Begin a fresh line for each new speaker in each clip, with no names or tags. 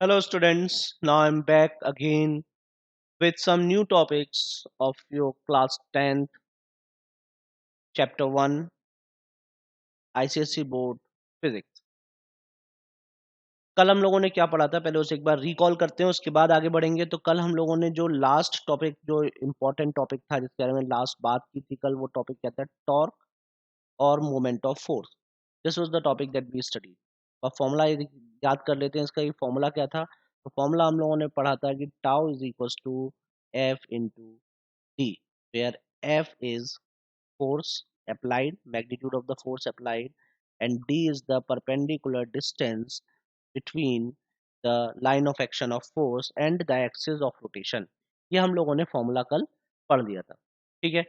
Hello, students. Now I'm back again with some new topics of your class 10th, chapter 1, ICSE board physics. कल हम लोगों ने क्या पढ़ा था पहले उसे एक बार रिकॉल करते हैं, उसके बाद आगे बढ़ेंगे। तो कल हम लोगों ने जो लास्ट टॉपिक, जो इम्पोर्टेंट टॉपिक था जिसके बारे में लास्ट बात की थी कल, वो टॉपिक क्या था? टॉर्क और moment of force. This was the topic that we study. और फॉर्मूला याद कर लेते हैं इसका। ये फॉर्मूला क्या था? तो फॉर्मूला हम लोगों ने पढ़ा था कि tau is equal to F into D, where F is force applied, magnitude of the force applied, and D is the perpendicular distance between the line of action of force and the axis of rotation। ये हम लोगों ने formula कल पढ़ लिया था। ठीक है।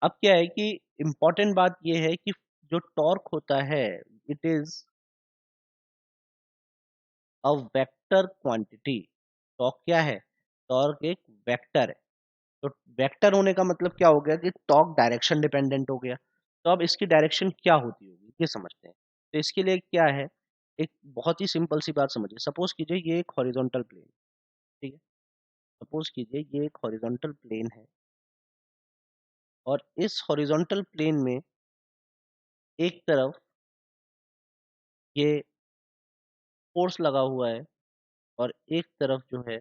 अब क्या है कि इम्पोर्टेंट बात ये है कि जो टॉर्क होता है, it is a vector quantity. Torque क्या है? टॉर्क एक वेक्टर है। तो वेक्टर होने का मतलब क्या हो गया कि टॉर्क डायरेक्शन डिपेंडेंट हो गया। तो अब इसकी डायरेक्शन क्या होती होगी ये समझते हैं। तो इसके लिए क्या है, एक बहुत ही सिंपल सी बात समझिए। सपोज कीजिए ये एक हॉरिजॉन्टल प्लेन, ठीक है। सपोज कीजिए ये एक हॉरिजॉन्टल प्लेन है, और इस हॉरिजॉन्टल प्लेन में एक तरफ ये फोर्स लगा हुआ है, और एक तरफ जो है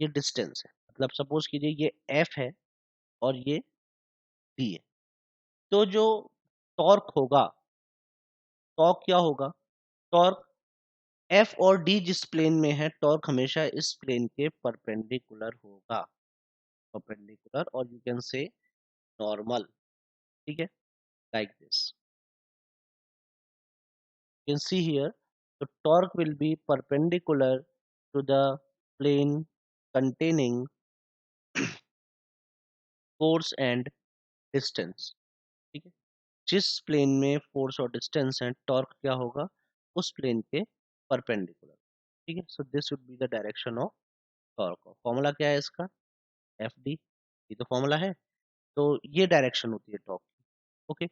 ये डिस्टेंस है। मतलब सपोज कीजिए ये एफ है और ये डी है। तो जो टॉर्क होगा, टॉर्क क्या होगा? टॉर्क एफ और डी जिस प्लेन में है, टॉर्क हमेशा इस प्लेन के परपेंडिकुलर होगा। परपेंडिकुलर, और यू कैन से नॉर्मल। ठीक है, like this you can see here the torque will be perpendicular to the plane containing force and distance। ठीक है। जिस प्लेन में फोर्स और डिस्टेंस है, टॉर्क क्या होगा? उस प्लेन के परपेंडिकुलर। ठीक है। So this would be the direction of torque. Formula क्या है इसका? F D. ये तो फॉर्मूला है। तो ये डायरेक्शन होती है टॉर्क की। ओके।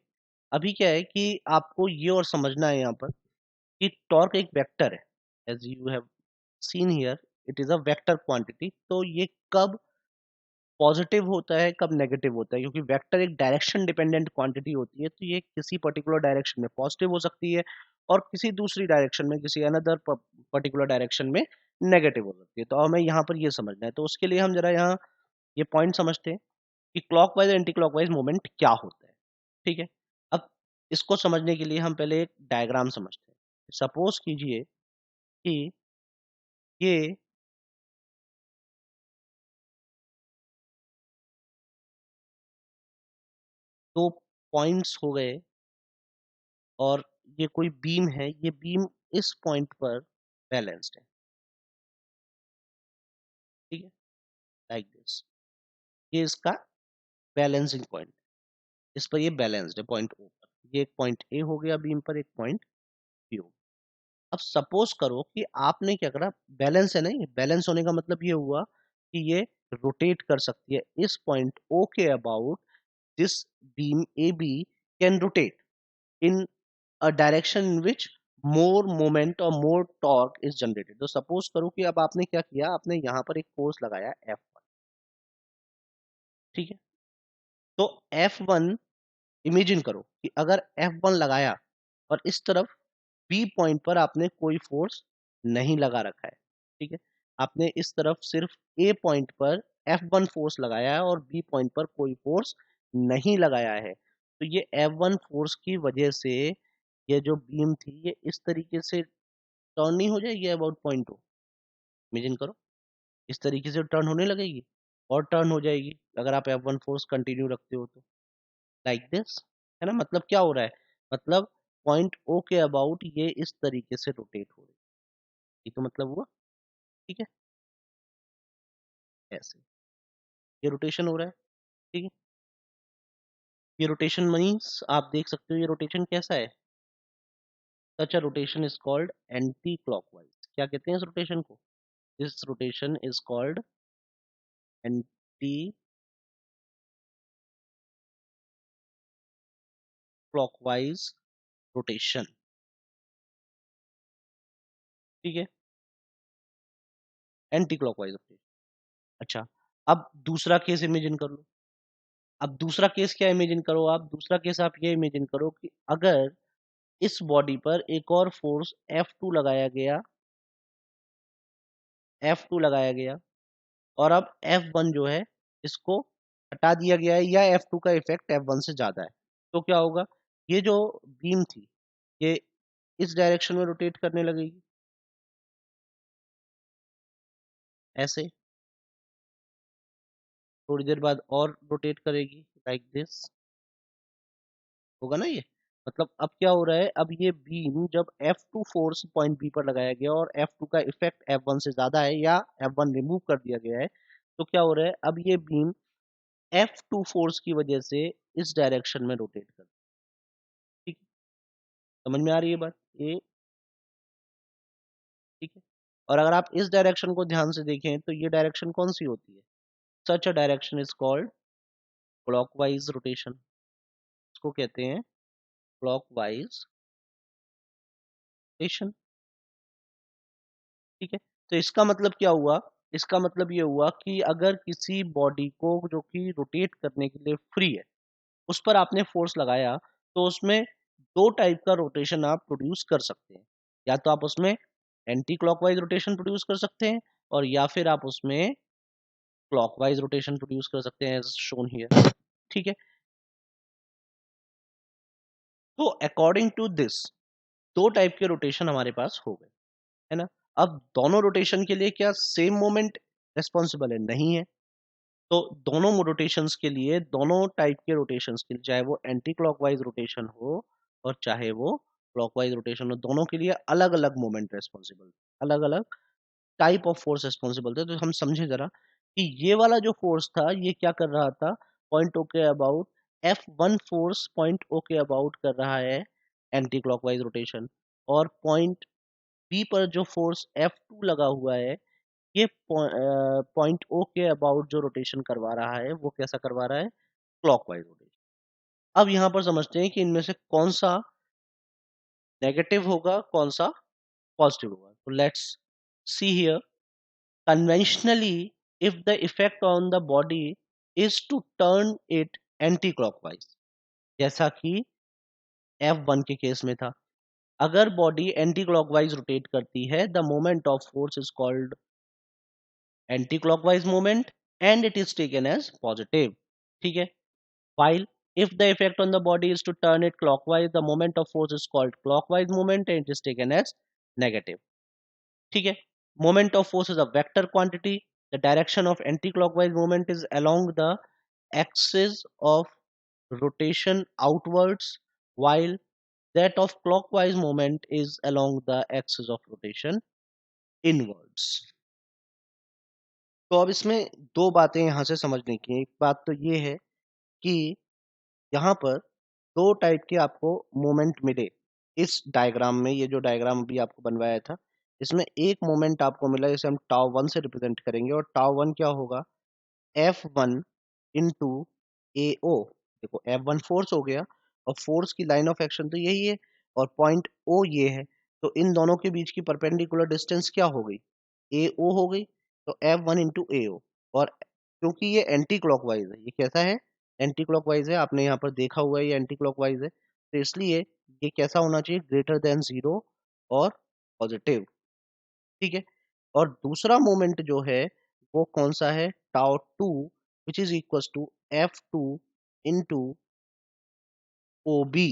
अभी क्या है कि आपको ये और समझना है यहाँ पर कि टॉर्क एक वेक्टर है। As you have seen here, it is a vector quantity. तो ये कब पॉजिटिव होता है, कब नेगेटिव होता है? क्योंकि वेक्टर एक डायरेक्शन डिपेंडेंट क्वांटिटी होती है, तो ये किसी पर्टिकुलर डायरेक्शन में पॉजिटिव हो सकती है, और किसी दूसरी डायरेक्शन में, किसी अनदर पर्टिकुलर डायरेक्शन में नेगेटिव हो सकती है। तो हमें यहाँ पर ये समझना है। तो उसके लिए हम जरा यहाँ ये पॉइंट समझते हैं कि क्लॉकवाइज एंटी क्लॉकवाइज मोमेंट क्या होता है। ठीक है। अब इसको समझने के लिए हम पहले एक डायग्राम समझते हैं। सपोज कीजिए कि ये दो पॉइंट्स हो गए, और ये कोई बीम है। ये बीम इस पॉइंट पर बैलेंस्ड है। ठीक है, लाइक दिस। ये इसका बैलेंसिंग पॉइंट, इस पर ये बैलेंस्ड है पॉइंट ओ पर। ये एक पॉइंट ए हो गया बीम पर, एक पॉइंट बी हो। अब सपोज करो कि आपने क्या करा, बैलेंस है ना, ये बैलेंस होने का मतलब ये हुआ कि ये रोटेट कर सकती है इस पॉइंट ओ के अबाउट। This beam A B can rotate in a direction in which more moment or more torque is generated। तो सपोज करो कि अब आपने क्या किया, आपने यहाँ पर एक फोर्स लगाया F1। ठीक है। तो F1, इमेजिन करो कि अगर F1 लगाया, और इस तरफ B पॉइंट पर आपने कोई फोर्स नहीं लगा रखा है। ठीक है। आपने इस तरफ सिर्फ A पॉइंट पर F1 फोर्स लगाया है, और B पॉइंट पर कोई फोर्स नहीं लगाया है। तो ये F1 फोर्स की वजह से ये जो बीम थी, ये इस तरीके से टर्न नहीं हो जाएगी अबाउट पॉइंट टू? इमेजिन करो, इस तरीके से टर्न होने लगेगी, और टर्न हो जाएगी अगर आप F1 फोर्स कंटिन्यू रखते हो तो, लाइक दिस। है ना? मतलब क्या हो रहा है? मतलब पॉइंट ओ के अबाउट ये इस तरीके से रोटेट हो रही है। ये तो मतलब हुआ। ठीक है, ऐसे ये रोटेशन हो रहा है। ठीक है। ये रोटेशन मीन्स आप देख सकते हो ये रोटेशन कैसा है। Such a rotation is called anti clockwise. क्या कहते हैं इस रोटेशन को? This rotation is called anti clockwise rotation. ठीक है, एंटी क्लॉकवाइज रोटेशन। अच्छा, अब दूसरा केस इमेजिन कर लो। अब दूसरा केस क्या इमेजिन करो आप? दूसरा केस आप ये इमेजिन करो कि अगर इस बॉडी पर एक और फोर्स F2 लगाया गया, F2 लगाया गया, और अब F1 जो है इसको हटा दिया गया है, या F2 का इफेक्ट F1 से ज्यादा है, तो क्या होगा? ये जो बीम थी, ये इस डायरेक्शन में रोटेट करने लगेगी, ऐसे। थोड़ी देर बाद और रोटेट करेगी, लाइक दिस, होगा ना ये? मतलब अब क्या हो रहा है, अब ये बीम जब F2 फोर्स पॉइंट बी पर लगाया गया और F2 का इफेक्ट F1 से ज्यादा है, या F1 रिमूव कर दिया गया है, तो क्या हो रहा है, अब ये बीम F2 फोर्स की वजह से इस डायरेक्शन में रोटेट कर, ठीक है? समझ में आ रही है बात ये? ठीक है। और अगर आप इस डायरेक्शन को ध्यान से देखें तो ये डायरेक्शन कौन सी होती है? Such a direction is called clockwise rotation. इसको कहते हैं क्लॉकवाइज रोटेशन। ठीक है। तो इसका मतलब क्या हुआ? इसका मतलब ये हुआ कि अगर किसी बॉडी को जो कि रोटेट करने के लिए फ्री है, उस पर आपने फोर्स लगाया, तो उसमें दो टाइप का रोटेशन आप प्रोड्यूस कर सकते हैं। या तो आप उसमें एंटी क्लॉकवाइज रोटेशन प्रोड्यूस कर सकते हैं, और या फिर आप उसमें क्लॉकवाइज रोटेशन प्रोड्यूस कर सकते हैं, एज शोन हियर। ठीक है। तो अकॉर्डिंग टू दिस, दो टाइप के रोटेशन हमारे पास हो गए, है ना? अब दोनों रोटेशन के लिए क्या सेम मोमेंट रिस्पॉन्सिबल है? नहीं है। तो दोनों रोटेशंस के लिए, दोनों टाइप के रोटेशंस के लिए, चाहे वो एंटी क्लॉकवाइज रोटेशन हो और चाहे वो क्लॉकवाइज रोटेशन हो, दोनों के लिए अलग अलग मोमेंट रिस्पॉन्सिबल, अलग अलग टाइप ऑफ फोर्स रिस्पॉन्सिबल थे। तो हम समझे जरा कि ये वाला जो फोर्स था, ये क्या कर रहा था? पॉइंट ओ के about, F1 force point O के अबाउट कर रहा है एंटी क्लॉकवाइज रोटेशन, और पॉइंट बी पर जो फोर्स F2 लगा हुआ है, ये पॉइंट ओ के अबाउट जो रोटेशन करवा रहा है, वो कैसा करवा रहा है? Clockwise rotation. अब यहां पर समझते हैं कि इनमें से कौन सा नेगेटिव होगा, कौन सा पॉजिटिव होगा। तो let's see here. Conventionally, if the effect on the body is to turn it anti-clockwise, जैसा कि F1 के केस में था, अगर बॉडी एंटी क्लॉकवाइज रोटेट करती है, the moment of force is called anti clockwise moment, and it is taken as positive. ठीक है। while if the effect on the body is to turn it clockwise, the moment of force is called clockwise moment and it is taken as negative. ठीक है। Moment of force is a vector quantity. The direction of anti-clockwise moment is along the axis of rotation outwards, while that of clockwise moment is along the axis of rotation inwards. तो अब इसमें दो बातें यहां से समझने की हैं। एक बात तो ये है कि यहाँ पर दो टाइप के आपको मोमेंट मिले इस डायग्राम में। ये जो डायग्राम अभी आपको बनवाया था, इसमें एक मोमेंट आपको मिला, इसे हम टाउ वन से रिप्रेजेंट करेंगे, और टाउ वन क्या होगा? F1 इंटू ए ओ। देखो, F1 फोर्स हो गया, और फोर्स की लाइन ऑफ एक्शन तो यही है, और पॉइंट ओ ये है। तो इन दोनों के बीच की परपेंडिकुलर डिस्टेंस क्या हो गई? ए ओ हो गई। तो F1 इंटू ए ओ। और क्योंकि ये एंटी क्लॉकवाइज है, ये कैसा है? एंटी क्लॉकवाइज है। आपने यहाँ पर देखा हुआ है ये एंटी क्लॉकवाइज है, तो इसलिए ये कैसा होना चाहिए? ग्रेटर देन जीरो और पॉजिटिव। ठीक है। और दूसरा मोमेंट जो है वो कौन सा है? Tau two, which is equal to F2 into O B.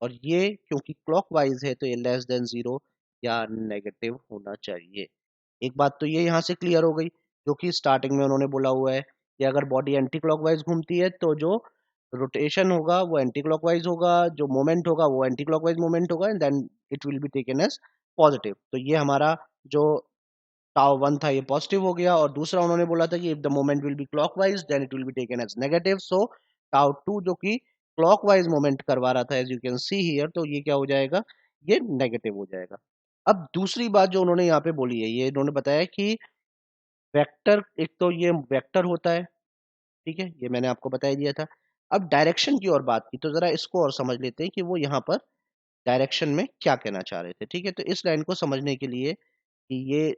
और ये क्योंकि क्लॉकवाइज है, तो ये लेस देन जीरो या नेगेटिव होना चाहिए। एक बात तो ये यहाँ से क्लियर हो गई, जो कि स्टार्टिंग में उन्होंने बोला हुआ है कि अगर बॉडी एंटी क्लॉकवाइज घूमती है, तो जो रोटेशन होगा वो एंटी क्लॉकवाइज होगा, जो मोमेंट होगा वो एंटी क्लॉकवाइज मोमेंट होगा, and then it will be taken as positive. तो ये हमारा जो टाउ वन था, ये पॉजिटिव हो गया। और दूसरा उन्होंने बोला था कि if the moment will be clockwise then it will be taken as negative. So tau two जो कि क्लॉकवाइज मोमेंट करवा रहा था, as you can see here, तो ये क्या हो जाएगा? ये नेगेटिव हो जाएगा। अब दूसरी बात जो उन्होंने यहाँ पे बोली है, ये इन्होंने बताया कि वेक्टर, एक तो ये वेक्टर होता है, ठीक है, ये मैंने आपको बता ही दिया था। अब डायरेक्शन की और बात की, तो जरा इसको और समझ लेते हैं कि वो यहाँ पर डायरेक्शन में क्या कहना चाह रहे थे। ठीक है, तो इस लाइन को समझने के लिए कि ये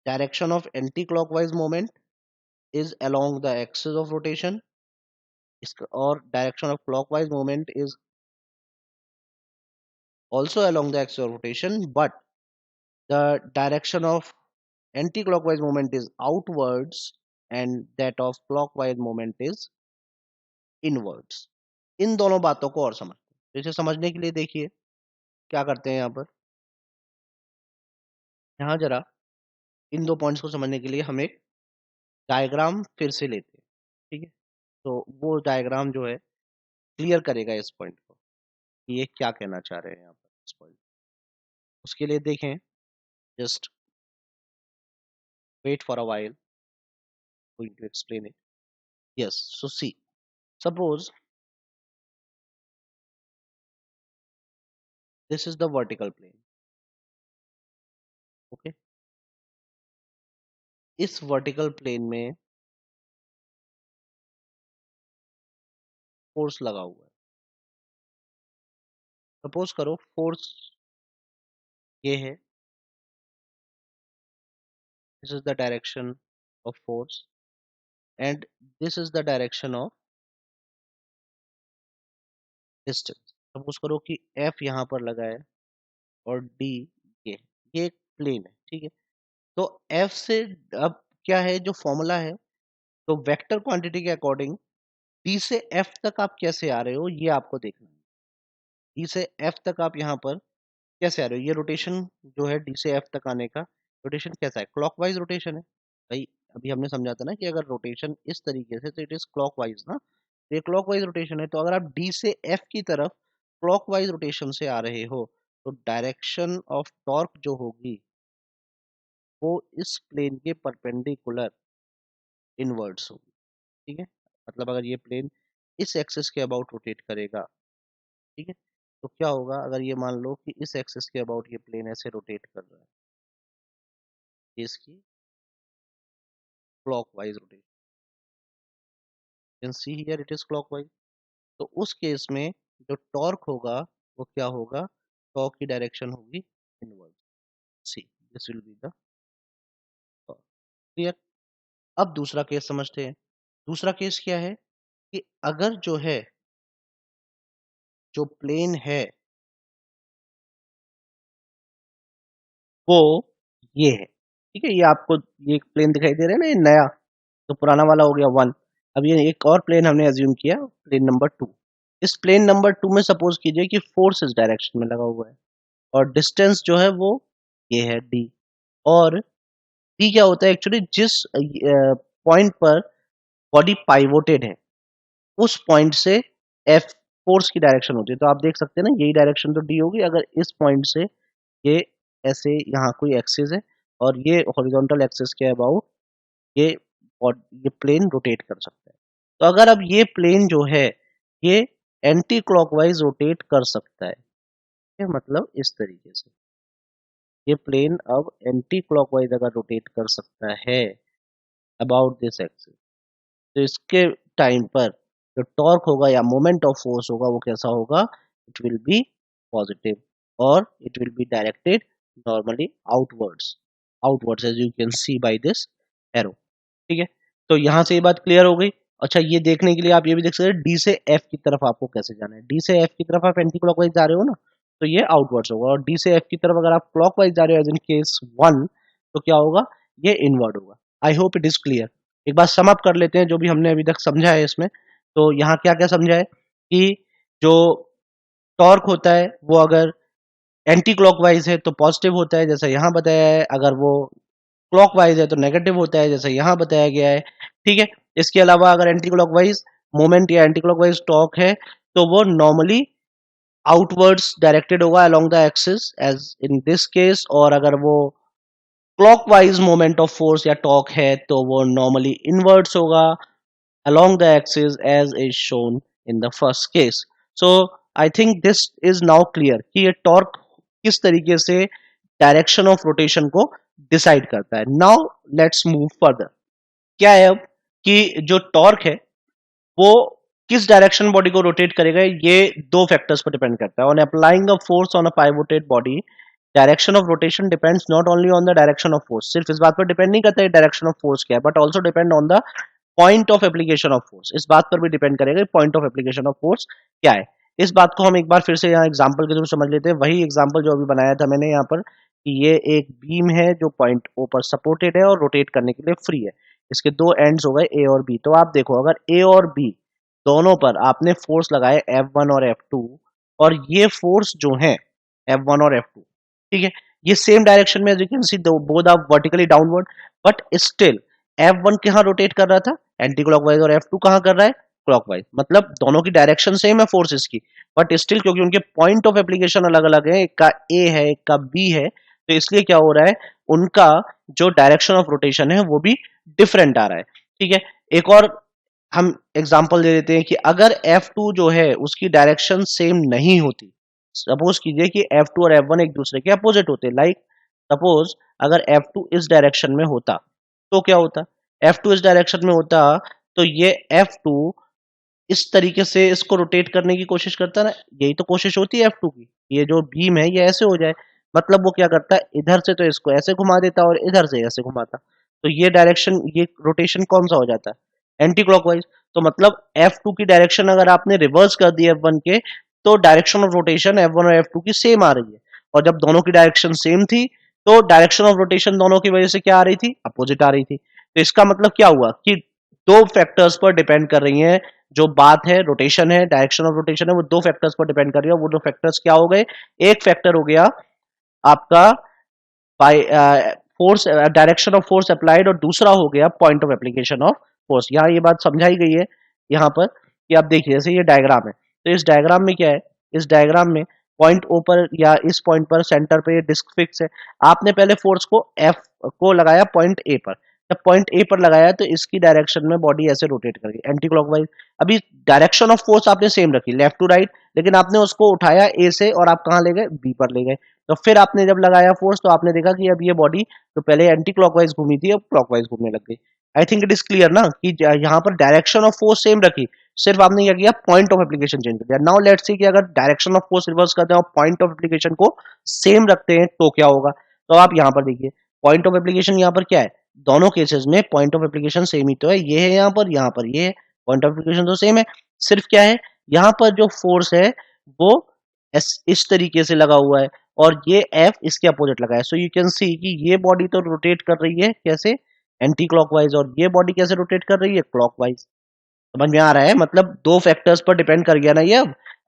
direction of anti clockwise moment is along the axis of rotation, और direction of clockwise moment is also along the axis of rotation, but the direction of anti-clockwise moment is outwards and that of clockwise moment is inwards. इन दोनों बातों को और समझते हैं। तो इसे समझने के लिए देखिए क्या करते हैं यहाँ पर। यहाँ जरा इन दो पॉइंट्स को समझने के लिए हम एक डायग्राम फिर से लेते हैं। ठीक है, तो वो डायग्राम जो है क्लियर करेगा इस पॉइंट को कि ये क्या कहना चाह रहे हैं यहाँ पर इस पॉइंट। उसके लिए देखें, just wait for a while, going to explain it. Yes, so see, suppose this is the vertical plane. Okay, इस वर्टिकल प्लेन में फोर्स लगा हुआ है। सपोज करो फोर्स ये है, this is the direction of force and this is the direction of distance. Suppose करो कि एफ यहाँ पर लगा है और डी ये ये एक प्लेन है। ठीक है, तो एफ से अब क्या है जो फॉर्मूला है, तो वेक्टर क्वांटिटी के अकॉर्डिंग डी से एफ तक आप कैसे आ रहे हो ये आपको देखना है। डी से एफ तक आप यहाँ पर कैसे आ रहे हो, ये रोटेशन जो है डी से एफ तक आने का रोटेशन कैसा है, क्लॉकवाइज रोटेशन है भाई। अभी हमने समझा था ना कि अगर रोटेशन इस तरीके से तो इट इज क्लॉकवाइज ना, तो ये क्लॉकवाइज रोटेशन है। तो अगर आप डी से एफ की तरफ क्लॉकवाइज रोटेशन से आ रहे हो तो डायरेक्शन ऑफ टॉर्क जो होगी वो इस प्लेन के परपेंडिकुलर इनवर्ड्स होगी। ठीक है, मतलब अगर ये प्लेन इस एक्सिस के अबाउट रोटेट करेगा, ठीक है, तो क्या होगा अगर ये मान लो कि इस एक्सिस के अबाउट ये प्लेन ऐसे रोटेट कर रहा है, ये इसकी clockwise rotation, can see here it is clockwise. तो उस केस में जो टॉर्क होगा वो क्या होगा, टॉर्क की डायरेक्शन होगी inward. See this will be the torque. Clear. अब दूसरा केस समझते हैं। दूसरा केस क्या है कि अगर जो है जो प्लेन है वो ये है, ठीक है, ये आपको ये एक प्लेन दिखाई दे रहा है ना, ये नया, तो पुराना वाला हो गया वन। अब ये एक और प्लेन हमने एज्यूम किया, प्लेन नंबर टू। इस प्लेन नंबर टू में सपोज कीजिए कि फोर्स इस डायरेक्शन में लगा हुआ है और डिस्टेंस जो है वो ये है डी। और डी क्या होता है एक्चुअली, जिस पॉइंट पर बॉडी पाइवोटेड है उस पॉइंट से एफ फोर्स की डायरेक्शन होती है। तो आप देख सकते हैं ना, यही डायरेक्शन तो डी होगी अगर इस पॉइंट से ये ऐसे यहाँ कोई एक्सिस है और ये हॉरिजॉन्टल एक्सिस के अबाउट ये ये प्लेन रोटेट कर सकता है। तो अगर अब ये प्लेन जो है ये एंटी क्लॉकवाइज रोटेट कर सकता है, मतलब इस तरीके से ये प्लेन अब एंटी क्लॉकवाइज अगर रोटेट कर सकता है अबाउट दिस एक्सिस, तो इसके टाइम पर जो टॉर्क होगा या मोमेंट ऑफ फोर्स होगा वो कैसा होगा, इट विल बी पॉजिटिव और it will be directed normally outwards, outwards as you can see by this arrow. ठीक है, तो यहाँ से ये बात क्लियर हो गई। अच्छा, ये देखने के लिए आप ये भी देख सकते हैं डी से एफ की तरफ आपको कैसे जाना है। डी से एफ की तरफ आप एंटी क्लॉकवाइज जा रहे हो ना, तो ये आउटवर्ड्स होगा, और डी से एफ की तरफ अगर आप क्लॉकवाइज जा रहे हो एज इन केस वन, तो क्या होगा, ये इनवर्ड होगा। I hope it is clear. एक बार सम अप कर लेते हैं जो भी हमने अभी तक समझा है इसमें। तो यहाँ क्या क्या समझा है कि जो टॉर्क होता है वो अगर एंटी क्लॉकवाइज है तो पॉजिटिव होता है जैसा यहाँ बताया है, अगर वो क्लॉकवाइज है तो नेगेटिव होता है जैसा यहाँ बताया गया है। ठीक है, इसके अलावा अगर एंटी क्लॉकवाइज मोमेंट या एंटी क्लॉकवाइज टॉर्क है तो वो नॉर्मली आउटवर्ड्स डायरेक्टेड होगा along the axis as in this case, और अगर वो क्लॉकवाइज मोमेंट ऑफ फोर्स या टॉर्क है तो वो नॉर्मली इनवर्ड्स होगा along the axis as is shown in the first case. So I think this is now clear कि ये टॉर्क किस तरीके से डायरेक्शन ऑफ रोटेशन को डिसाइड करता है। Now let's move further. क्या है अब कि जो टॉर्क है वो किस डायरेक्शन बॉडी को रोटेट करेगा, ये दो फैक्टर्स पर डिपेंड करता है। On applying a force on a pivoted body, direction of rotation depends not only on the direction of force, सिर्फ इस बात पर डिपेंड नहीं करता है डायरेक्शन ऑफ फोर्स क्या है, but also depend on the point of application of force, इस बात पर भी डिपेंड करेगा point of application of force क्या है। इस बात को हम एक बार फिर से यहाँ एग्जांपल के थ्रू समझ लेते हैं, वही एग्जांपल जो अभी बनाया था मैंने यहाँ पर, कि ये एक बीम है जो पॉइंट ओ पर सपोर्टेड है और रोटेट करने के लिए फ्री है, इसके दो एंड्स हो गए ए और बी। तो आप देखो अगर ए और बी दोनों पर आपने फोर्स लगाए F1 और F2, और ये फोर्स जो है F1 और F2, ठीक है, ये सेम डायरेक्शन में, as you can see both are vertically downward, but still F1 कहाँ रोटेट कर रहा था, एंटी क्लॉकवाइज, और F2 कहाँ कर रहा है, क्लॉकवाइज। मतलब दोनों की डायरेक्शन सेम है फोर्सेस की, बट स्टिल क्योंकि उनके पॉइंट ऑफ एप्लीकेशन अलग अलग है, एक का ए है एक का बी है, तो इसलिए क्या हो रहा है, उनका जो डायरेक्शन ऑफ रोटेशन है वो भी डिफरेंट आ रहा है। ठीक है, एक और हम एग्जांपल दे देते हैं कि अगर F2 जो है उसकी डायरेक्शन सेम नहीं होती, सपोज कीजिए कि F2 और F1 एक दूसरे के अपोजिट होते, लाइक सपोज अगर F2 इस डायरेक्शन में होता तो क्या होता, F2 इस डायरेक्शन में होता तो ये F2 इस तरीके से इसको रोटेट करने की कोशिश करता ना, यही तो कोशिश होती है F2 की, ये जो बीम है ये ऐसे हो जाए, मतलब वो क्या करता है, इधर से तो इसको ऐसे घुमा देता और इधर से ऐसे घुमाता, तो ये डायरेक्शन, ये रोटेशन कौन सा हो जाता है, एंटी क्लॉकवाइज। तो मतलब F2 की डायरेक्शन अगर आपने रिवर्स कर दी F1 के, तो डायरेक्शन ऑफ रोटेशन F1 और F2 की सेम आ रही है, और जब दोनों की डायरेक्शन सेम थी तो डायरेक्शन ऑफ रोटेशन दोनों की वजह से क्या आ रही थी, अपोजिट आ रही थी। तो इसका मतलब क्या हुआ कि दो फैक्टर्स पर डिपेंड कर रही है, जो बात है रोटेशन है, डायरेक्शन ऑफ रोटेशन है, वो दो फैक्टर्स पर डिपेंड कर रही है। वो दो फैक्टर्स क्या हो गए, एक फैक्टर हो गया आपका by force, direction of force applied, और दूसरा हो गया point of application of force. यहाँ ये बात समझाई गई है यहाँ पर कि आप देखिए जैसे ये डायग्राम है, तो इस डायग्राम में क्या है, इस डायग्राम में पॉइंट ओ पर या इस पॉइंट पर सेंटर पे डिस्क फिक्स है, आपने पहले फोर्स को एफ को लगाया पॉइंट ए पर, जब पॉइंट ए पर लगाया तो इसकी डायरेक्शन में बॉडी ऐसे रोटेट कर गई एंटी क्लॉकवाइज। अभी डायरेक्शन ऑफ फोर्स आपने सेम रखी लेफ्ट टू राइट, लेकिन आपने उसको उठाया ए से और आप कहाँ ले गए, बी पर ले गए, तो फिर आपने जब लगाया फोर्स तो आपने देखा कि अब ये बॉडी तो पहले एंटी क्लॉकवाइज घूमी थी अब क्लॉकवाइज घूमने लग गई। I think it is clear ना कि यहाँ पर डायरेक्शन ऑफ फोर्स सेम रखी, सिर्फ आपने क्या किया, पॉइंट ऑफ एप्लीकेशन चेंज कर दिया। नाउ लेट्स सी कि अगर डायरेक्शन ऑफ फोर्स रिवर्स करते हैं और पॉइंट ऑफ एप्लीकेशन को सेम रखते हैं तो क्या होगा। तो आप यहाँ पर देखिए पॉइंट ऑफ एप्लीकेशन यहाँ पर क्या है, दोनों केसेस में पॉइंट ऑफ एप्लीकेशन सेम ही तो है, ये है यहाँ पर ये है, पॉइंट ऑफ एप्लीकेशन तो सेम है, सिर्फ क्या है यहाँ पर जो फोर्स है वो इस तरीके से लगा हुआ है और ये F इसके अपोजिट लगा है। सो यू कैन सी कि ये बॉडी तो रोटेट कर रही है कैसे, एंटी क्लॉकवाइज, और ये बॉडी कैसे रोटेट कर रही है, क्लॉकवाइज। समझ में आ रहा है, मतलब दो फैक्टर्स पर डिपेंड कर गया ना ये।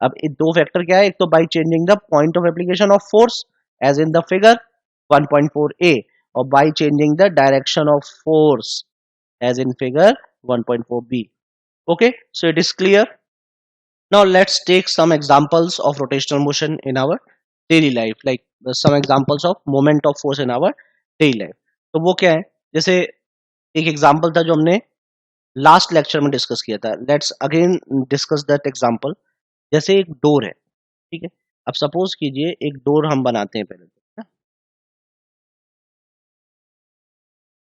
अब दो फैक्टर क्या है, एक तो by changing the point of application of force as in the figure 1.4a, और by changing the direction of force as in figure 1.4b. Okay, so it is clear. Now let's take some examples of rotational motion in our daily life, like some examples of moment of force in our daily life. तो वो क्या है, जैसे एक example था जो हमने last lecture में डिस्कस किया था, let's again discuss that example. जैसे एक डोर है, ठीक है, अब सपोज कीजिए एक डोर हम बनाते हैं पहले तो, है?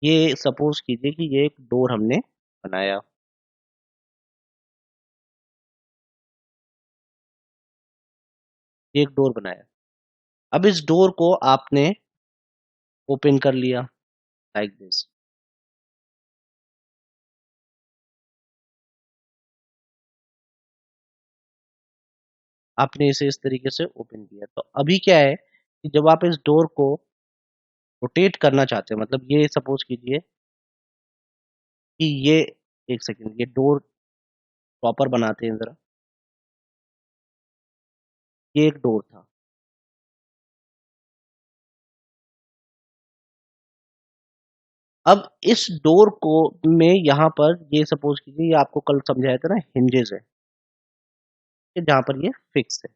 ये सपोज कीजिए कि ये एक डोर हमने बनाया, ये एक डोर बनाया। अब इस डोर को आपने ओपन कर लिया लाइक दिस, आपने इसे इस तरीके से ओपन किया। तो अभी क्या है कि जब आप इस डोर को रोटेट करना चाहते हैं, मतलब ये सपोज कीजिए कि ये, एक सेकंड, ये डोर प्रॉपर बनाते हैं जरा, ये एक डोर था। अब इस डोर को में यहाँ पर ये सपोज कीजिए, ये आपको कल समझाया था ना, हिंजेस है कि जहाँ पर ये फिक्स है,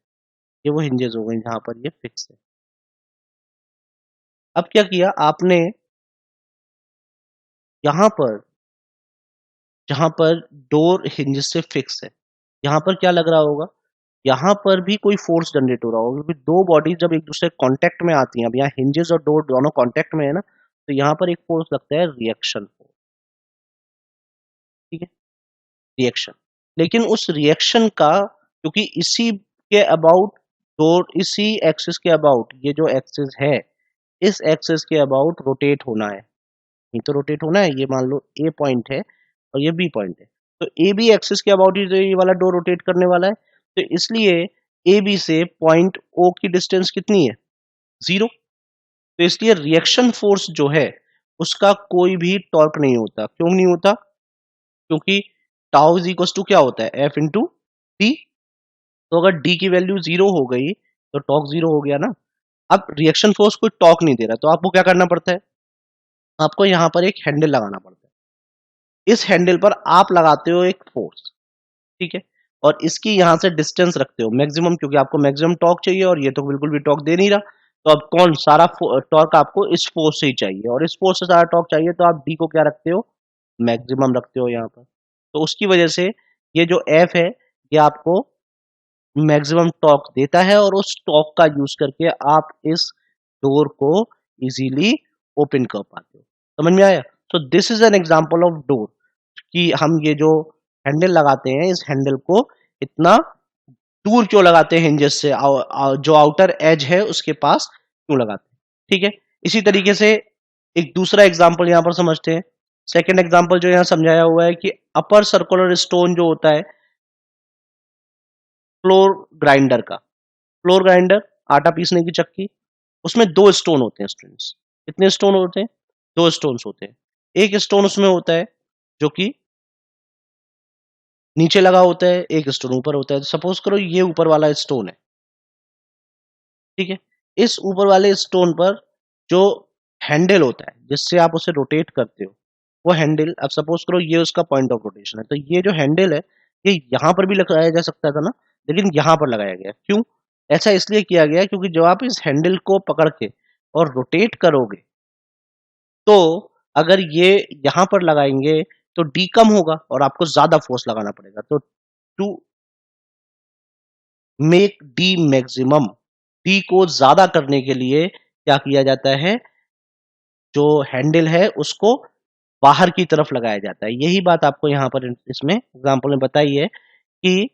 ये वो हिंजेस हो गए जहाँ पर ये फिक्स है। अब क्या किया आपने, यहाँ पर जहाँ पर डोर हिंजेस से फिक्स है, यहाँ पर क्या लग रहा होगा, यहाँ पर भी कोई फोर्स जनरेट हो रहा होगा, क्योंकि दो बॉडीज जब एक दूसरे कांटेक्ट में आती हैं, अब यहाँ हिंजेस और डोर दोनों कांटेक्ट में है ना, तो यहाँ पर एक फोर्स लगता है रिएक्शन फोर्स, ठीक है, रिएक्शन। लेकिन उस रिएक्शन का, क्योंकि इसी के अबाउट दो, इसी एक्सिस के अबाउट, ये जो एक्सिस है इस एक्सिस के अबाउट रोटेट होना है, ये तो रोटेट होना है, ये मान लो ए पॉइंट है और ये बी पॉइंट है, तो ए बी एक्सिस के अबाउट ही तो ये वाला डोर रोटेट करने वाला है, तो इसलिए ए बी से पॉइंट ओ की डिस्टेंस कितनी है, 0। तो इसलिए रिएक्शन फोर्स जो है उसका कोई भी टॉर्क नहीं होता। क्यों नहीं होता? क्योंकि टाउ इज इक्वल टू क्या होता है, एफ इंटू डी। तो अगर डी की वैल्यू 0 हो गई तो टॉर्क 0 हो गया ना। अब रिएक्शन फोर्स कोई टॉर्क नहीं दे रहा, तो आपको क्या करना पड़ता है, आपको यहाँ पर एक हैंडल लगाना पड़ता है। इस हैंडल पर आप लगाते हो एक फोर्स, ठीक है, और इसकी यहाँ से डिस्टेंस रखते हो मैक्सिमम, क्योंकि आपको मैक्सिमम टॉर्क चाहिए और ये तो बिल्कुल भी टॉर्क दे नहीं रहा। तो अब कौन सारा टॉर्क आपको इस फोर्स से ही चाहिए, और इस फोर्स से सारा टॉर्क चाहिए, तो आप डी को क्या रखते हो, मैक्सिमम रखते हो यहाँ पर। तो उसकी वजह से ये जो एफ है ये आपको मैक्सिमम टॉर्क देता है, और उस टॉर्क का यूज करके आप इस डोर को इजीली ओपन कर पाते हो। समझ में आया? तो this is an example of door, कि हम ये जो हैंडल लगाते हैं इस हैंडल को इतना दूर क्यों लगाते हैं हिंजेस से, जो आउटर एज है उसके पास क्यों लगाते हैं, ठीक है। इसी तरीके से एक दूसरा एग्जांपल यहाँ पर समझते हैं। सेकंड एग्जांपल जो यहाँ समझाया हुआ है कि अपर सर्कुलर स्टोन जो होता है फ्लोर ग्राइंडर का, फ्लोर ग्राइंडर आटा पीसने की चक्की, उसमें दो स्टोन होते हैं स्टूडेंट्स। कितने स्टोन होते हैं? दो स्टोन्स होते हैं। एक स्टोन उसमें होता है जो कि नीचे लगा होता है, एक स्टोन ऊपर होता है। सपोज करो ये ऊपर वाला स्टोन है, ठीक है। इस ऊपर वाले स्टोन पर जो हैंडल होता है जिससे आप उसे रोटेट करते हो, वो हैंडल, अब सपोज करो ये उसका पॉइंट ऑफ रोटेशन है, तो ये जो हैंडल है ये यहाँ पर भी लगाया जा सकता था ना, लेकिन यहाँ पर लगाया गया। क्यों? ऐसा इसलिए किया गया क्योंकि जब आप इस हैंडल को पकड़ के और रोटेट करोगे, तो अगर ये यहाँ पर लगाएंगे तो डी कम होगा और आपको ज्यादा फोर्स लगाना पड़ेगा। तो to make D maximum, D को ज्यादा करने के लिए क्या किया जाता है, जो हैंडल है उसको बाहर की तरफ लगाया जाता है। यही बात आपको यहाँ पर इसमें एग्जांपल में बताई है कि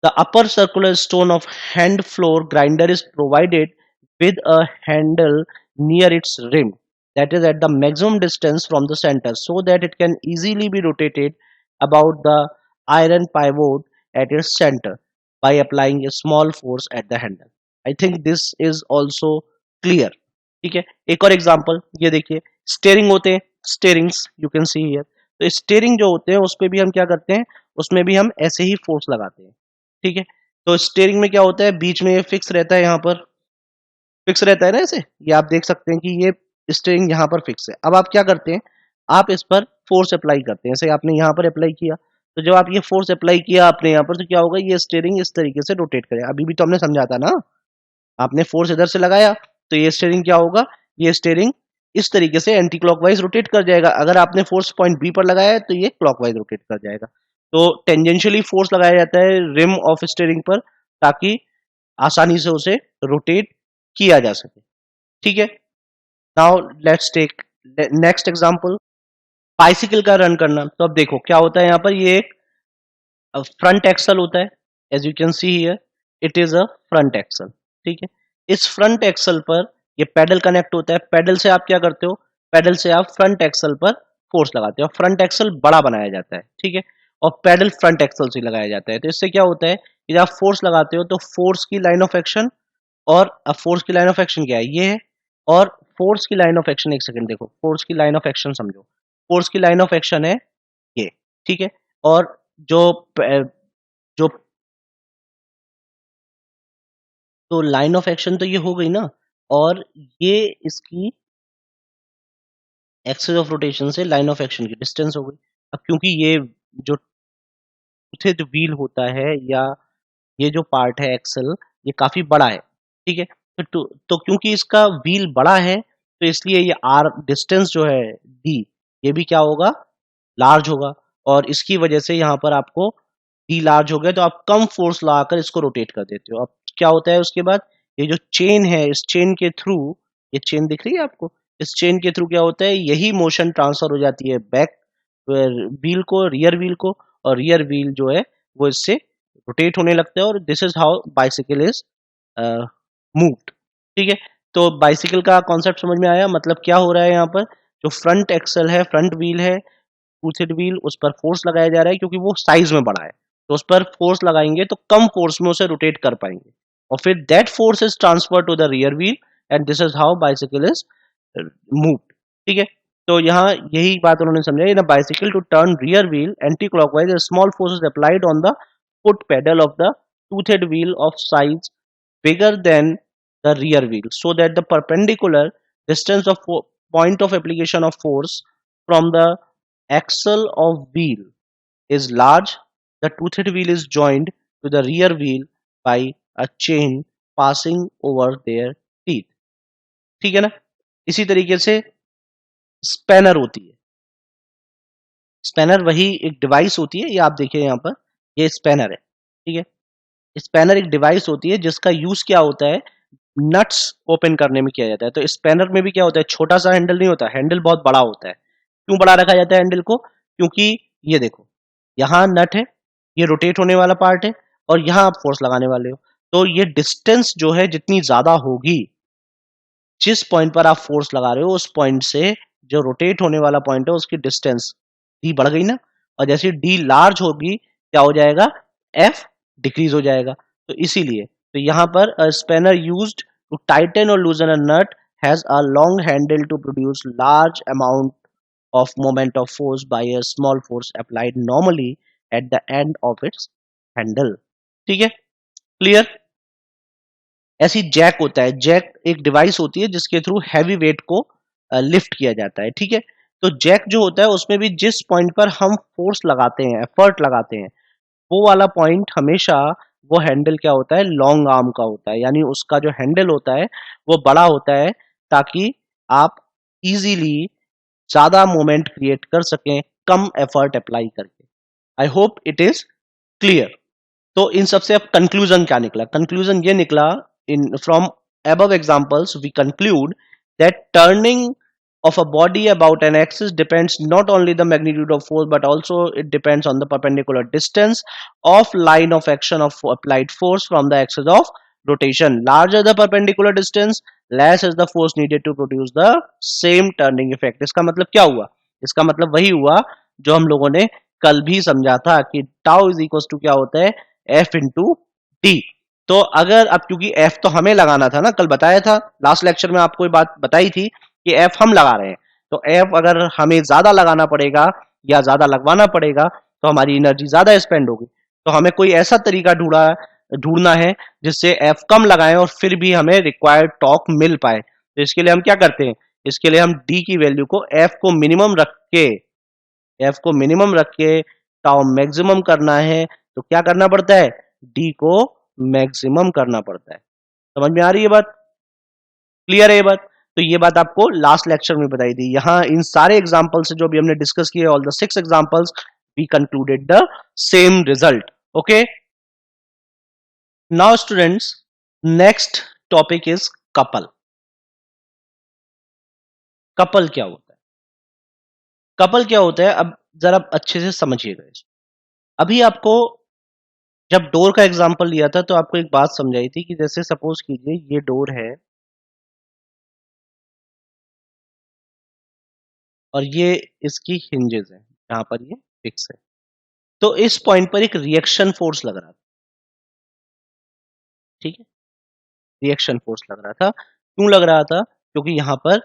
the upper circular stone of hand floor grinder is provided with a handle near its rim, that is at the maximum distance from the center, so that it can easily be rotated about the iron pivot at its center by applying a small force at the handle. I think this is also clear. ठीक है। एक और example ये देखिए, steering होते हैं, steerings you can see here. तो steering जो होते हैं उस पे भी हम क्या करते हैं, उसमें भी हम ऐसे ही फोर्स लगाते हैं, ठीक है। तो स्टीयरिंग में क्या होता है, बीच में ये फिक्स रहता है, यहाँ पर फिक्स रहता है ना ऐसे, ये आप देख सकते हैं कि ये स्टीयरिंग यहाँ पर फिक्स है। अब आप क्या करते हैं, आप इस पर फोर्स अप्लाई करते हैं, जैसे आपने यहाँ पर अप्लाई किया, तो जब आप ये फोर्स अप्लाई किया आपने यहाँ पर, तो क्या होगा, ये स्टीयरिंग इस तरीके से रोटेट करेगा। अभी भी तो हमने समझा था ना, आपने फोर्स इधर से लगाया तो ये स्टीयरिंग क्या होगा, ये स्टीयरिंग इस तरीके से एंटी क्लॉकवाइज रोटेट कर जाएगा। अगर आपने फोर्स पॉइंट बी पर लगाया है तो ये क्लॉकवाइज रोटेट कर जाएगा। तो टेंजेंशियली फोर्स लगाया जाता है रिम ऑफ स्टीयरिंग पर, ताकि आसानी से उसे रोटेट किया जा सके, ठीक है। Now let's take next example, bicycle का रन करना। तो अब देखो क्या होता है, यहाँ पर ये एक फ्रंट एक्सल होता है, as you can see here it is a front axle, ठीक है। इस फ्रंट एक्सल पर ये पैडल कनेक्ट होता है, पैडल से आप क्या करते हो, पैडल से आप फ्रंट एक्सल पर फोर्स लगाते हो, फ्रंट एक्सल बड़ा बनाया जाता है, ठीक है, और पैडल फ्रंट एक्सल से लगाया जाता है। तो इससे क्या होता है कि जब आप फोर्स लगाते हो तो फोर्स की लाइन ऑफ एक्शन, और अब फोर्स की लाइन ऑफ एक्शन क्या है, ये है, और फोर्स की लाइन ऑफ एक्शन, एक सेकंड देखो, फोर्स की लाइन ऑफ एक्शन समझो, फोर्स की लाइन ऑफ एक्शन है ये, ठीक है। और जो जो तो लाइन ऑफ एक्शन तो ये हो गई ना, और ये इसकी एक्सिस ऑफ रोटेशन से लाइन ऑफ एक्शन की डिस्टेंस हो गई। अब क्योंकि ये जो थे, जो व्हील होता है या ये जो पार्ट है एक्सल, ये काफी बड़ा है, ठीक है। तो क्योंकि इसका व्हील बड़ा है तो इसलिए ये आर डिस्टेंस जो है डी, ये भी क्या होगा, लार्ज होगा, और इसकी वजह से यहाँ पर आपको डी लार्ज हो गया, तो आप कम फोर्स लगाकर इसको रोटेट कर देते हो। अब क्या होता है उसके बाद, ये जो चेन है, इस चेन के थ्रू, ये चेन दिख रही है आपको, इस चेन के थ्रू क्या होता है, यही मोशन ट्रांसफर हो जाती है बैक व्हील को, रियर व्हील को, और रियर व्हील जो है वो इससे रोटेट होने लगता है, और this is how bicycle is moved. ठीक है, तो बाइसिकल का कॉन्सेप्ट समझ में आया? मतलब क्या हो रहा है यहाँ पर, जो फ्रंट एक्सल है, फ्रंट व्हील है, टू थ्रेड व्हील, उस पर फोर्स लगाया जा रहा है क्योंकि वो साइज में बड़ा है, तो उस पर फोर्स लगाएंगे तो कम फोर्स में उसे रोटेट कर पाएंगे, और फिर that force is transfer to the rear wheel, and this is how bicycle is moved. ठीक है, तो यहाँ यही बात उन्होंने समझा, in a bicycle to turn rear wheel anticlockwise a small force is applied on the foot pedal of the toothed wheel of size bigger than the rear wheel, so that the perpendicular distance of point of application of force from the axle of wheel is large. The toothed wheel is joined to the rear wheel by a chain passing over their teeth. ठीक है ना? इसी तरीके से spanner होती है। Spanner वही एक डिवाइस होती है, ये आप देखिए यहाँ पर, ये स्पैनर है। ठीक है, स्पैनर एक डिवाइस होती है जिसका यूज क्या होता है, नट्स ओपन करने में किया जाता है। तो स्पैनर में भी क्या होता है, छोटा सा हैंडल नहीं होता, हैंडल बहुत बड़ा होता है। क्यों बड़ा रखा जाता है हैंडल को? क्योंकि ये देखो, यहाँ नट है, ये रोटेट होने वाला पार्ट है, और यहाँ आप फोर्स लगाने वाले हो, तो ये डिस्टेंस जो है जितनी ज्यादा होगी, जिस पॉइंट पर आप फोर्स लगा रहे हो उस पॉइंट से जो रोटेट होने वाला पॉइंट है उसकी डिस्टेंस डी बढ़ गई ना, और जैसे डी लार्ज होगी क्या हो जाएगा, एफ डिक्रीज हो जाएगा। तो इसीलिए तो यहाँ पर स्पेनर यूज्ड टू टाइटन और loosen a nut has a long handle to produce large amount of moment of force by a small force applied normally at the end of its handle। ठीक है, clear? ऐसी Jack होता है, Jack एक device होती है जिसके through heavy weight को लिफ्ट किया जाता है। ठीक है, तो जैक जो होता है उसमें भी जिस पॉइंट पर हम फोर्स लगाते हैं, एफर्ट लगाते हैं, वो वाला पॉइंट हमेशा वो हैंडल क्या होता है, लॉन्ग आर्म का होता है, यानी उसका जो हैंडल होता है वो बड़ा होता है, ताकि आप इजीली ज्यादा मोमेंट क्रिएट कर सकें कम एफर्ट अप्लाई करके। I hope it is clear. तो इन सबसे अब कंक्लूजन क्या निकला? कंक्लूजन ये निकला, in from above examples we conclude that turning of a body about an axis depends not only the magnitude of force but also it depends on the perpendicular distance of line of action of applied force from the axis of rotation. Larger the perpendicular distance, less is the force needed to produce the same turning effect। इसका मतलब क्या हुआ? इसका मतलब वही हुआ जो हम लोगों ने कल भी समझा था कि टाउ इज इक्वल टू क्या होता है, एफ इंटू टी। तो अगर अब क्योंकि एफ तो हमें लगाना था ना, कल बताया था, लास्ट लेक्चर में आपको ये बात बताई थी कि एफ हम लगा रहे हैं, तो एफ अगर हमें ज्यादा लगाना पड़ेगा या ज्यादा लगवाना पड़ेगा तो हमारी एनर्जी ज्यादा स्पेंड होगी। तो हमें कोई ऐसा तरीका ढूंढना है जिससे एफ कम लगाएं और फिर भी हमें रिक्वायर्ड टॉर्क मिल पाए। तो इसके लिए हम क्या करते हैं, इसके लिए हम डी की वैल्यू को, एफ को मिनिमम रख के, एफ को मिनिमम रख के टाउ मैक्सिमम करना है, तो क्या करना पड़ता है, डी को मैक्सिमम करना पड़ता है। समझ में आ रही है बात? क्लियर है ये बात? तो ये बात आपको लास्ट लेक्चर में बताई थी। यहां इन सारे एग्जांपल से जो भी हमने डिस्कस किए, all the 6 examples, we concluded the same result. Okay, now students, next topic is couple. Couple क्या होता है? कपल क्या होता है, अब जरा अच्छे से समझिएगा इसको। अभी आपको जब डोर का एग्जांपल लिया था तो आपको एक बात समझाई थी कि जैसे सपोज कीजिए ये डोर है और ये इसकी हिंजेस है, यहाँ पर ये फिक्स है, तो इस पॉइंट पर एक रिएक्शन फोर्स लग रहा था। ठीक है, रिएक्शन फोर्स लग रहा था। क्यों लग रहा था? क्योंकि यहाँ पर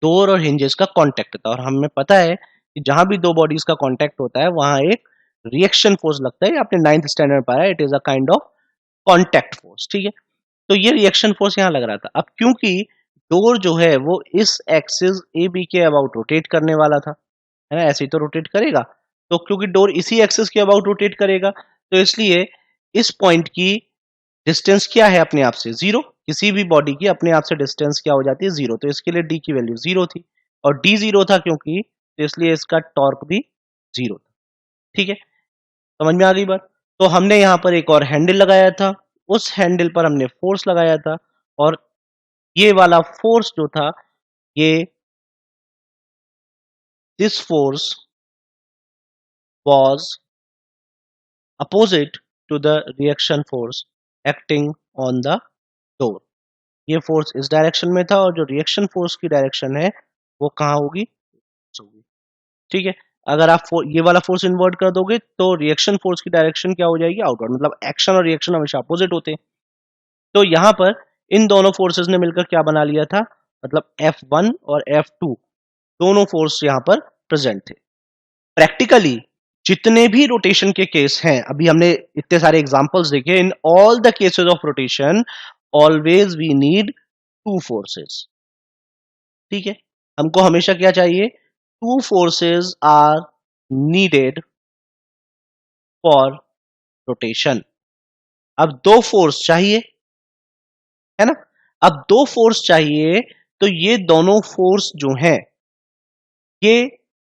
डोर और हिंजेस का कांटेक्ट था, और हमें पता है कि जहां भी दो बॉडीज का कांटेक्ट होता है वहां एक रिएक्शन फोर्स लगता है। आपने 9th स्टैंडर्ड पाया, it is a kind of contact force. ठीक है, तो ये रिएक्शन फोर्स यहाँ लग रहा था। अब क्योंकि डोर जो है वो इस एक्सिस ए बी के अबाउट रोटेट करने वाला था, है ना, ऐसे ही तो रोटेट करेगा, तो क्योंकि डोर इसी एक्सिस के अबाउट रोटेट करेगा, तो इसलिए इस पॉइंट की डिस्टेंस क्या है अपने आप से, जीरो। किसी भी बॉडी की अपने आप से डिस्टेंस क्या हो जाती है, जीरो। तो इसके लिए डी की वैल्यू जीरो थी, और डी जीरो था क्योंकि, तो इसलिए इसका टॉर्क भी जीरो था। ठीक है, समझ में आ गई बात? तो हमने यहाँ पर एक और हैंडल लगाया था, उस हैंडल पर हमने फोर्स लगाया था, और ये वाला फोर्स जो था, ये this force was opposite to the reaction force acting on the door. ये फोर्स इस डायरेक्शन में था और जो रिएक्शन फोर्स की डायरेक्शन है वो कहाँ होगी, ठीक है। अगर आप ये वाला फोर्स इन्वर्ट कर दोगे तो रिएक्शन फोर्स की डायरेक्शन क्या हो जाएगी, आउटवर्ड। मतलब एक्शन और रिएक्शन हमेशा अपोजिट होते हैं। तो यहाँ पर इन दोनों फोर्सेस ने मिलकर क्या बना लिया था, मतलब F1 और F2 दोनों फोर्स यहाँ पर प्रेजेंट थे। प्रैक्टिकली जितने भी रोटेशन के केस हैं, अभी हमने इतने सारे एग्जांपल्स देखे, in all the cases of rotation always we need two forces, ठीक है। हमको हमेशा क्या चाहिए, two forces are needed for rotation. अब दो फोर्स चाहिए, है ना। अब दो फोर्स चाहिए तो ये दोनों फोर्स जो हैं ये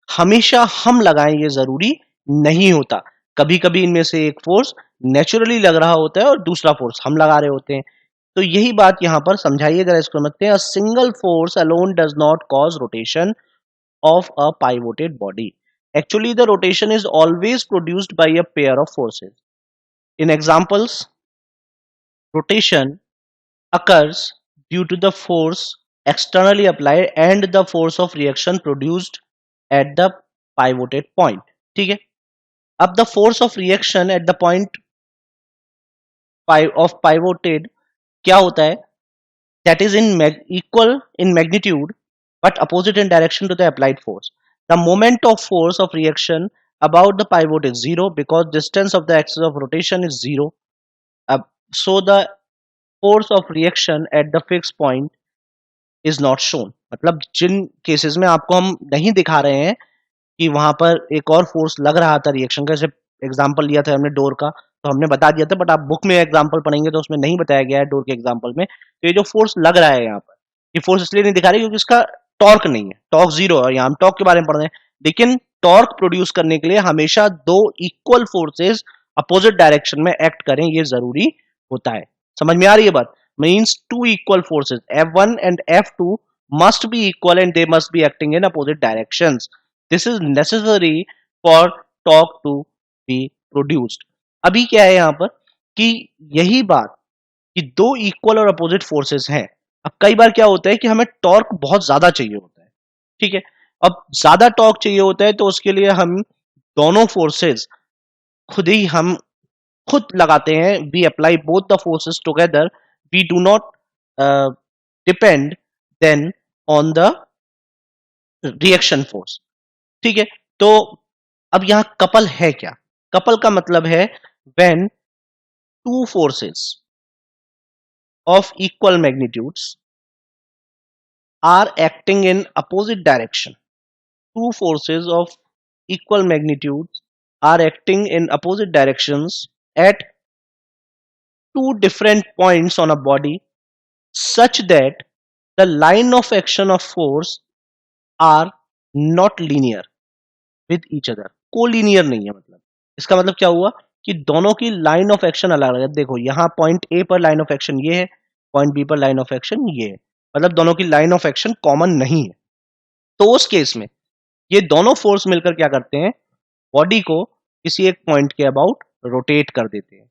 हमेशा हम लगाएं ये जरूरी नहीं होता। कभी कभी इनमें से एक फोर्स नेचुरली लग रहा होता है और दूसरा फोर्स हम लगा रहे होते हैं। तो यही बात यहां पर समझाइए जरा, इसको समझते हैं। A single force alone does not cause rotation of a pivoted body. Actually, the rotation is always produced by a pair of forces. In examples, rotation occurs due to the force externally applied and the force of reaction produced at the pivoted point. ठीक है। अब the force of reaction at the point of pivoted क्या होता है, that is in equal in magnitude but opposite in direction to the applied force. The moment of force of reaction about the pivot is zero because distance of the axis of rotation is zero. So the force of reaction at the fixed point is not shown. मतलब जिन cases में आपको हम नहीं दिखा रहे हैं कि वहां पर एक और फोर्स लग रहा था रिएक्शन का, जैसे एग्जांपल लिया था हमने डोर का, तो हमने बता दिया था, बट आप बुक में एग्जांपल पढ़ेंगे तो उसमें नहीं बताया गया है डोर के एग्जांपल में। तो ये जो फोर्स लग रहा है यहाँ पर, ये फोर्स इसलिए नहीं दिखा रही क्योंकि इसका टॉर्क नहीं है, टॉर्क जीरो है। यहाँ हम टॉर्क के बारे में पढ़ रहे हैं, लेकिन टॉर्क प्रोड्यूस करने के लिए हमेशा दो इक्वल फोर्सेज अपोजिट डायरेक्शन में एक्ट करें, ये जरूरी होता है। समझ में आ रही है बात। Means two equal forces F1 and F2 must be equal and they must be acting in opposite directions. This is necessary for torque to be produced. अभी क्या है यहाँ पर कि यही बात कि दो इक्वल और अपोजिट फोर्सेस हैं। अब कई बार क्या होता है कि हमें टॉर्क बहुत ज्यादा चाहिए होता है, ठीक है। अब ज्यादा टॉर्क चाहिए होता है तो उसके लिए हम दोनों फोर्सेस हम खुद लगाते हैं। We apply both the forces together, we do not depend then on the reaction force, ठीक है। तो अब यहां कपल है क्या, कपल का मतलब है when two forces of equal magnitudes are acting in opposite direction. Two forces of equal magnitudes are acting in opposite directions at two different points on a body such that the line of action of force are not linear with each other. Collinear नहीं है। मतलब इसका मतलब क्या हुआ कि दोनों की लाइन ऑफ एक्शन अलग अलग है। देखो यहाँ पॉइंट ए पर लाइन ऑफ एक्शन ये है, पॉइंट बी पर लाइन ऑफ एक्शन ये है, मतलब दोनों की लाइन ऑफ एक्शन कॉमन नहीं है। तो उस केस में ये दोनों फोर्स मिलकर क्या करते हैं, बॉडी को किसी एक पॉइंट के अबाउट रोटेट कर देते हैं,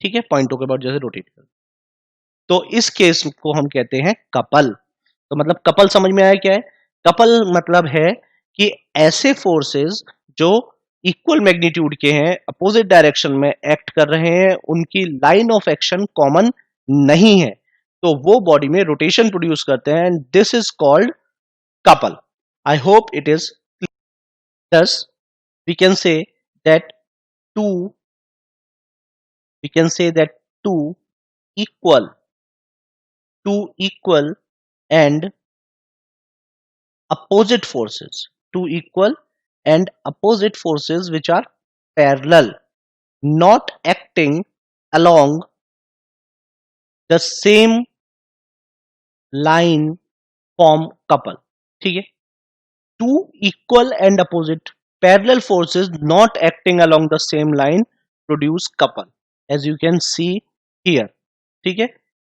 ठीक है, पॉइंटों के अबाउट जैसे रोटेट कर। तो इस केस को हम कहते हैं कपल। तो मतलब कपल समझ में आया क्या है, कपल मतलब है कि ऐसे फोर्सेस जो इक्वल मैग्नीट्यूड के हैं, अपोजिट डायरेक्शन में एक्ट कर रहे हैं, उनकी लाइन ऑफ एक्शन कॉमन नहीं है, तो वो बॉडी में रोटेशन प्रोड्यूस करते हैं, and this is called couple. I hope it is. thus we can say that two we can say that two equal and opposite forces, two equal and opposite forces which are parallel, not acting along the same line form couple, ठीक है। two equal and opposite parallel forces not acting along the same line produce couple, as you can see here, ठीक है।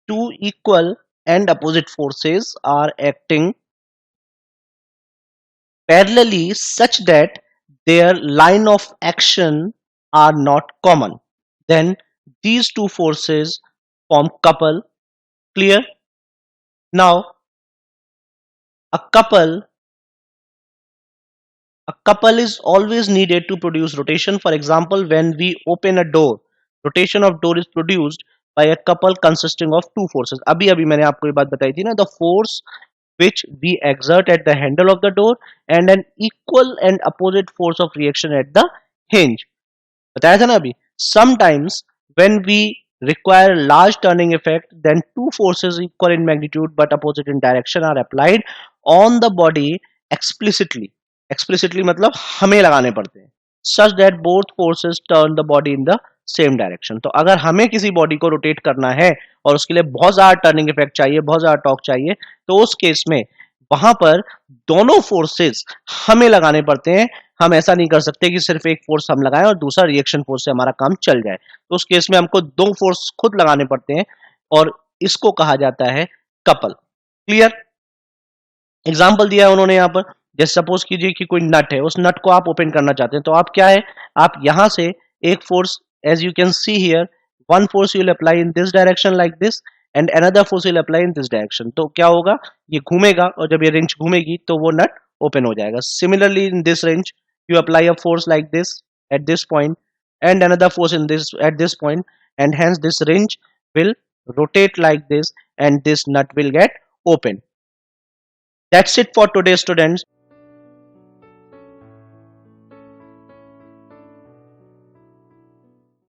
two equal and opposite forces are acting parallelly such that their line of action are not common, then these two forces form couple. Clear? Now a couple a couple is always needed to produce rotation. For example, when we open a door, rotation of door is produced by a couple consisting of two forces. अभी अभी मैंने आपको ये बात बताई थी ना, the force which we exert at the handle of the door and an equal and opposite force of reaction at the hinge. बताया था ना अभी. Sometimes when we require large turning effect, then two forces equal in magnitude but opposite in direction are applied on the body explicitly. Explicitly मतलब हमें लगाने पड़ते हैं. Such that both forces turn the body in the same direction. तो अगर हमें किसी body को रोटेट करना है और उसके लिए बहुत ज्यादा टर्निंग इफेक्ट चाहिए, बहुत ज्यादा टॉर्क चाहिए, तो उस केस में वहां पर दोनों फोर्सेस हमें लगाने पड़ते हैं. हम ऐसा नहीं कर सकते कि सिर्फ एक फोर्स हम लगाएं और दूसरा रिएक्शन फोर्स से हमारा काम चल जाए. तो उस केस में हमको दो फोर्स खुद लगाने पड़ते हैं और इसको कहा जाता है कपल. क्लियर? एग्जाम्पल दिया है उन्होंने यहाँ पर. जैसे सपोज कीजिए कि कोई नट है, उस नट को आप ओपन करना चाहते हैं, तो आप क्या है, आप यहां से एक force, as you can see here, one force you will apply in this direction like this and another force will apply in this direction. तो क्या होगा, ये घूमेगा और जब ये रिंच घूमेगी तो वो नट ओपन हो जाएगा. Similarly in this wrench you apply a force like this at this point and another force in this at this point, and hence this wrench will rotate like this and this nut will get open. That's it for today, students.